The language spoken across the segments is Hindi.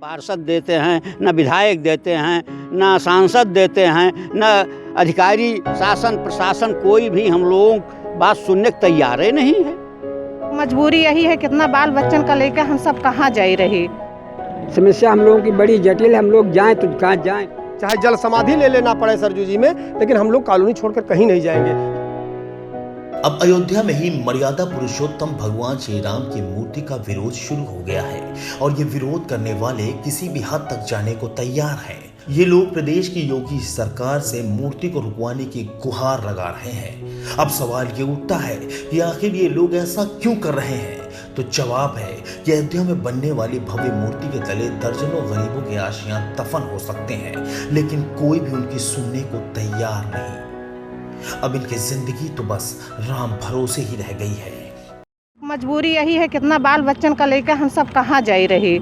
पार्षद देते हैं, न विधायक देते हैं, न सांसद देते हैं, न अधिकारी शासन प्रशासन कोई भी हम लोगों बात सुनने को तैयार ही नहीं है। मजबूरी यही है, कितना बाल बच्चन का लेकर हम सब कहाँ जाए रहे। समस्या हम लोगों की बड़ी जटिल है, हम लोग जाएं तो कहाँ जाएं। चाहे जल समाधि ले लेना पड़े सरजू जी में, लेकिन हम लोग कॉलोनी छोड़कर कहीं नहीं जाएंगे। अब अयोध्या में ही मर्यादा पुरुषोत्तम भगवान श्री राम की मूर्ति का विरोध शुरू हो गया है और ये विरोध करने वाले किसी भी हद तक जाने को तैयार हैं। ये लोग प्रदेश की योगी सरकार से मूर्ति को रुकवाने की गुहार लगा रहे हैं। अब सवाल ये उठता है कि आखिर ये लोग ऐसा क्यों कर रहे हैं? तो जवाब है कि अयोध्या में बनने वाली भव्य मूर्ति के तले दर्जनों गरीबों के आशियां दफन हो सकते हैं, लेकिन कोई भी उनकी सुनने को तैयार नहीं। अब इनकी जिंदगी तो बस राम भरोसे ही रह गई है। मजबूरी यही है, कितना बाल बच्चन का लेकर हम सब कहाँ जाए रहे।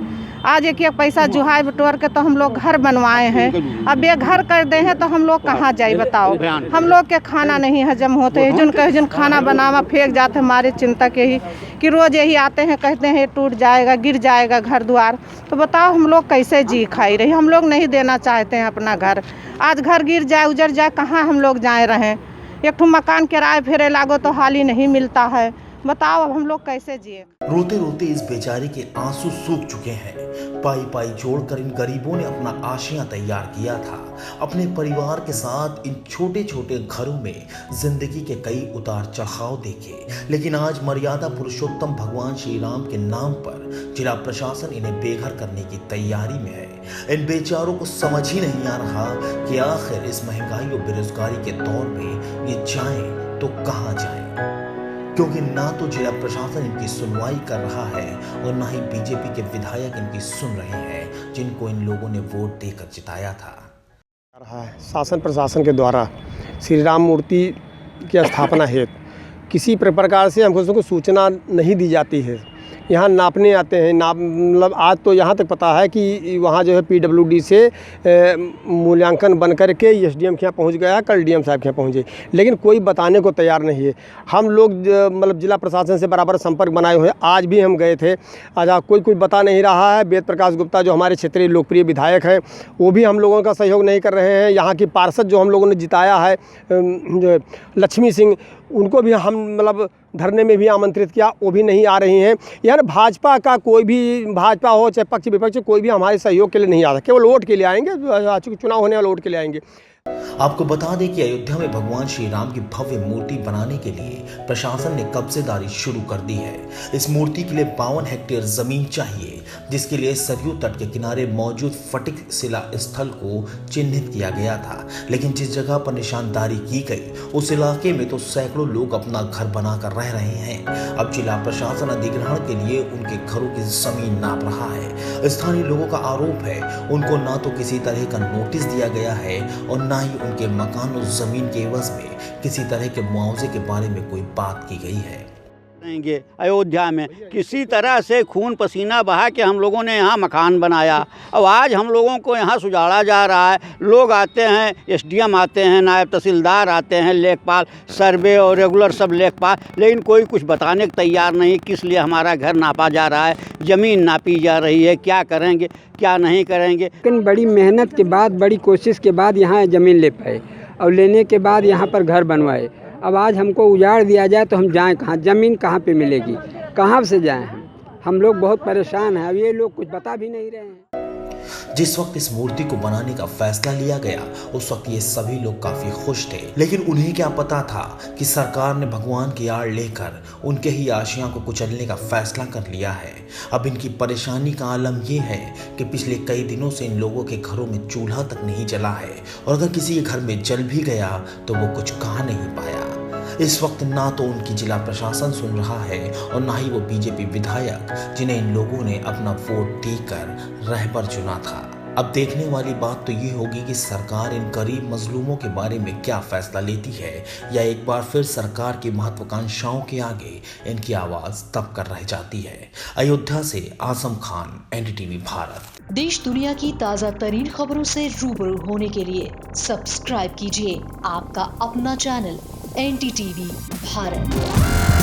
आज एक पैसा जुहाई बटोर के तो हम लोग घर बनवाए हैं, अब ये घर कर दे हैं तो हम लोग कहाँ जाए बताओ। हम लोग के खाना नहीं हजम होते हैं, जिन खाना बनावा फेंक जाते हमारे चिंता के ही कि रोज यही आते हैं कहते हैं टूट जाएगा गिर जाएगा घर द्वार। तो बताओ हम लोग कैसे जी खाई रही। हम लोग नहीं देना चाहते हैं अपना घर। आज घर गिर जाए उजड़ जाए कहाँ हम लोग जाए रहें। एक ठो मकान किराए फेरे लागो तो हाल ही नहीं मिलता है। बताओ अब हम लोग कैसे जिए। रोते रोते इस बेचारी के आंसू सूख चुके हैं। पाई पाई जोड़कर इन गरीबों ने अपना आशियां तैयार किया था। अपने परिवार के साथ इन छोटे छोटे घरों में जिंदगी के कई उतार चढ़ाव देखे, लेकिन आज मर्यादा पुरुषोत्तम भगवान श्री राम के नाम पर जिला प्रशासन इन्हें बेघर करने की तैयारी में है। इन बेचारों को समझ ही नहीं आ रहा कि आखिर इस महंगाई और बेरोजगारी के दौर में ये जाएं तो कहां जाएं, क्योंकि ना तो जिला प्रशासन इनकी सुनवाई कर रहा है और ना ही बीजेपी के विधायक इनकी सुन रहे हैं, जिनको इन लोगों ने वोट देकर जिताया था। शासन प्रशासन के द्वारा श्री राम मूर्ति की स्थापना हेतु किसी प्रकार से हमको सूचना नहीं दी जाती है। यहाँ नापने आते हैं, मतलब आज तो यहाँ तक पता है कि वहाँ जो है PWD से मूल्यांकन बन कर के SDM के यहाँ पहुँच गया, कल DM साहब के यहाँ पहुँचे, लेकिन कोई बताने को तैयार नहीं है। हम लोग मतलब जिला प्रशासन से बराबर संपर्क बनाए हुए हैं। आज भी हम गए थे, आज कोई बता नहीं रहा है। वेद प्रकाश गुप्ता जो हमारे क्षेत्रीय लोकप्रिय विधायक हैं, वो भी हम लोगों का सहयोग नहीं कर रहे हैं। यहाँ की पार्षद जो हम लोगों ने जिताया है जो लक्ष्मी सिंह, उनको भी हम मतलब धरने में भी आमंत्रित किया, वो भी नहीं आ रही हैं। यानी भाजपा का कोई भी, भाजपा हो चाहे पक्ष विपक्ष, कोई भी हमारे सहयोग के लिए नहीं आता, केवल वोट के लिए आएंगे, चुनाव होने वाले वोट के लिए आएंगे। आपको बता दें कि अयोध्या में भगवान श्री राम की भव्य मूर्ति बनाने के लिए प्रशासन ने कब्जेदारी शुरू कर दी है। इस मूर्ति के लिए 52 हेक्टेयर जमीन चाहिए, जिसके लिए सरयू तट के किनारे मौजूद फटिक शिला स्थल को चिन्हित किया गया था, लेकिन जिस जगह पर निशानदारी की गई उस इलाके में तो सैकड़ों लोग अपना घर बनाकर रह रहे हैं। अब जिला प्रशासन अधिग्रहण के लिए उनके घरों की जमीन नाप रहा है। स्थानीय लोगों का आरोप है उनको ना तो किसी तरह का नोटिस दिया गया है और ना ही उनके मकान और जमीन के एवज में किसी तरह के मुआवजे के बारे में कोई बात की गई है। अयोध्या में किसी तरह से खून पसीना बहा के हम लोगों ने यहाँ मकान बनाया, और आज हम लोगों को यहाँ सुजाड़ा जा रहा है। लोग आते हैं, SDM आते हैं, नायब तहसीलदार आते हैं, लेखपाल सर्वे और रेगुलर सब लेखपाल, लेकिन कोई कुछ बताने को तैयार नहीं किस लिए हमारा घर नापा जा रहा है, ज़मीन नापी जा रही है, क्या करेंगे क्या नहीं करेंगे। लेकिन बड़ी मेहनत के बाद, बड़ी कोशिश के बाद यहाँ ज़मीन ले पाए और लेने के बाद यहाँ पर घर बनवाए। अब आज हमको उजाड़ दिया जाए तो हम जाएं कहाँ? ज़मीन कहाँ पे मिलेगी, कहाँ से जाएं? हम लोग बहुत परेशान हैं। अब ये लोग कुछ बता भी नहीं रहे हैं। जिस वक्त इस मूर्ति को बनाने का फैसला लिया गया उस वक्त ये सभी लोग काफी खुश थे, लेकिन उन्हें क्या पता था कि सरकार ने भगवान की आड़ लेकर उनके ही आशियां को कुचलने का फैसला कर लिया है। अब इनकी परेशानी का आलम यह है कि पिछले कई दिनों से इन लोगों के घरों में चूल्हा तक नहीं जला है, और अगर किसी के घर में जल भी गया तो वो कुछ कहा नहीं पाया। इस वक्त ना तो उनकी जिला प्रशासन सुन रहा है और ना ही वो बीजेपी विधायक जिन्हें इन लोगों ने अपना वोट देकर रहबर चुना था। अब देखने वाली बात तो ये होगी कि सरकार इन गरीब मजलूमों के बारे में क्या फैसला लेती है, या एक बार फिर सरकार की महत्वाकांक्षाओं के आगे इनकी आवाज दब कर रह जाती है। अयोध्या से आजम खान, NDTV भारत। देश दुनिया की ताज़ा तरीन खबरों से रूबरू होने के लिए सब्सक्राइब कीजिए आपका अपना चैनल NDTV भारत।